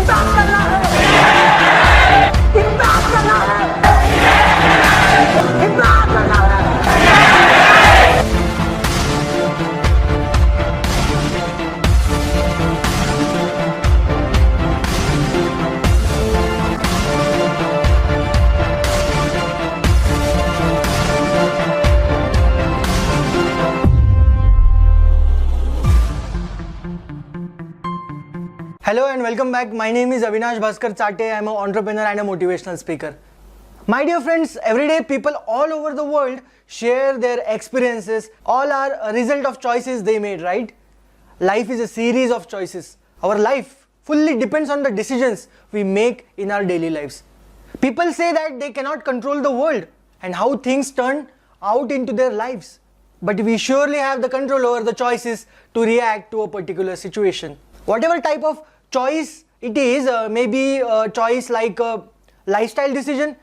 Impact करना है, impact करना है, इम्पैक्ट करना है। Hello and welcome back. My name is Avinash Bhaskar Chate. I am an entrepreneur and a motivational speaker. My dear friends, every day people all over the world share their experiences. All are a result of choices they made, right? Life is a series of choices. Our life fully depends on the decisions we make in our daily lives. People say that they cannot control the world and how things turn out into their lives. But we surely have the control over the choices to react to a particular situation. Whatever type of choice it is, maybe a choice like a lifestyle decision.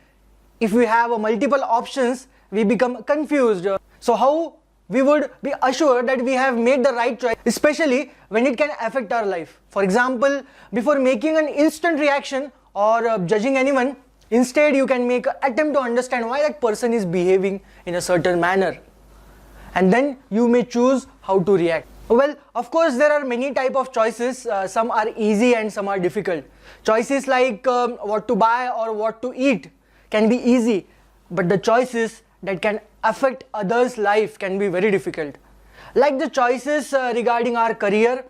If we have multiple options, we become confused. So how we would be assured that we have made the right choice, especially when it can affect our life? For example, before making an instant reaction or judging anyone, instead you can make an attempt to understand why that person is behaving in a certain manner. And then you may choose how to react. Well, of course, there are many type of choices. Some are easy and some are difficult. Choices like what to buy or what to eat can be easy, but the choices that can affect others' life can be very difficult. Like the choices regarding our career,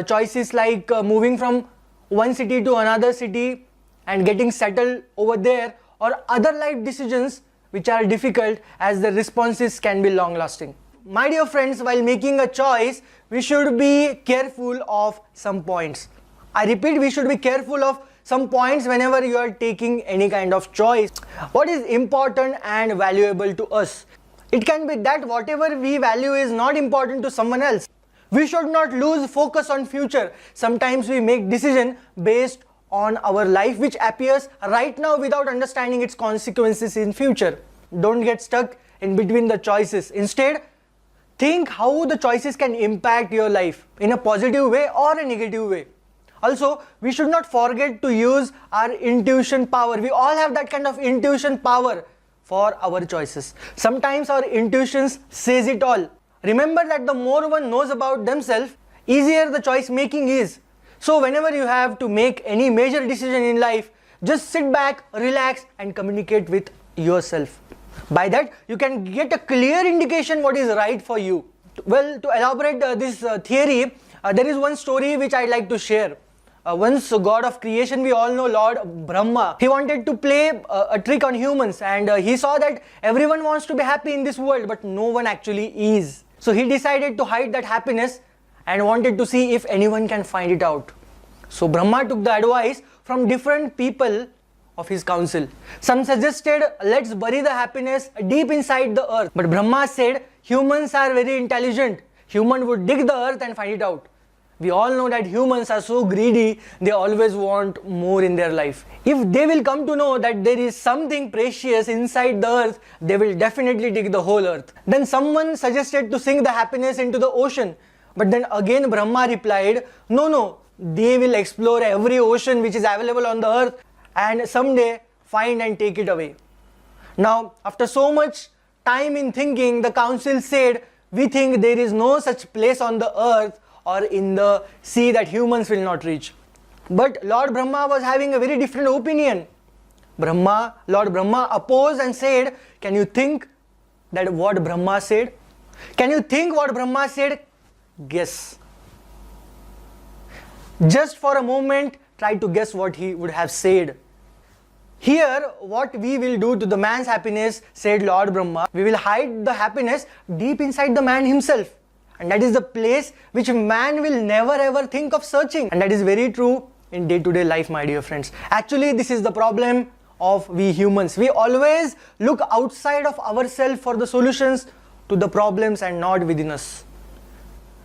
choices like moving from one city to another city and getting settled over there, or other life decisions which are difficult as the responses can be long lasting. My dear friends, while making a choice, we should be careful of some points. I repeat, we should be careful of some points whenever you are taking any kind of choice. What is important and valuable to us? It can be that whatever we value is not important to someone else. We should not lose focus on future. Sometimes we make decision based on our life which appears right now without understanding its consequences in future. Don't get stuck in between the choices. Instead, think how the choices can impact your life in a positive way or a negative way. Also, we should not forget to use our intuition power. We all have that kind of intuition power for our choices. Sometimes our intuitions says it all. Remember that the more one knows about themselves, easier the choice making is. So whenever you have to make any major decision in life, just sit back, relax and communicate with yourself. By that, you can get a clear indication what is right for you. Well, to elaborate this theory, there is one story which I'd like to share. Once God of creation, we all know Lord Brahma, he wanted to play a trick on humans, and he saw that everyone wants to be happy in this world, but no one actually is. So he decided to hide that happiness and wanted to see if anyone can find it out. So Brahma took the advice from different people of his council. Some suggested, let's bury the happiness deep inside the earth. But Brahma said, humans are very intelligent. Human would dig the earth and find it out. We all know that humans are so greedy, they always want more in their life. If they will come to know that there is something precious inside the earth, they will definitely dig the whole earth. Then someone suggested to sink the happiness into the ocean. But then again Brahma replied, no, they will explore every ocean which is available on the earth and someday find and take it away. Now, after so much time in thinking, the council said, we think there is no such place on the earth or in the sea that humans will not reach. But Lord Brahma was having a very different opinion. Lord Brahma opposed and said, can you think that what Brahma said? Can you think what Brahma said? Guess. Just for a moment, try to guess what he would have said. Here, what we will do to the man's happiness, said Lord Brahma, we will hide the happiness deep inside the man himself. And that is the place which man will never ever think of searching. And that is very true in day-to-day life, my dear friends. Actually, this is the problem of we humans. We always look outside of ourselves for the solutions to the problems and not within us.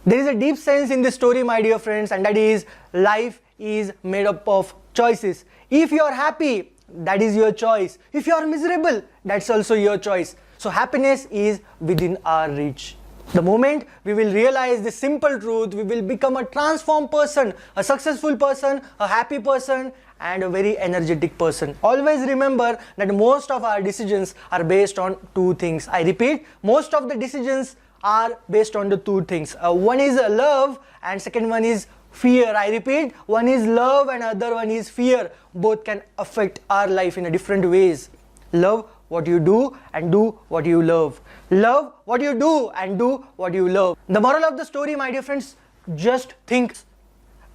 There is a deep sense in this story, my dear friends, and that is life is made up of choices. If you are happy, that is your choice. If you are miserable, that's also your choice. So happiness is within our reach. The moment we will realize this simple truth, we will become a transformed person, a successful person, a happy person, and a very energetic person. Always remember that most of our decisions are based on two things. I repeat, most of the decisions are based on the two things. One is love and second one is fear. I repeat, one is love and other one is fear. Both can affect our life in a different ways. Love what you do and do what you love. Love what you do and do what you love. The moral of the story, my dear friends, just think.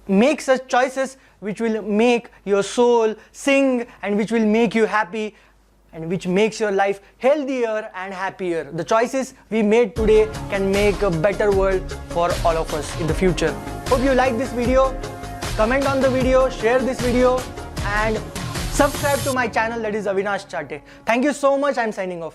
Make such choices which will make your soul sing and which will make you happy and which makes your life healthier and happier. The choices we made today can make a better world for all of us in the future. Hope you like this video. Comment on the video, share this video and subscribe to my channel, that is Avinash Chate. Thank you so much. I'm signing off.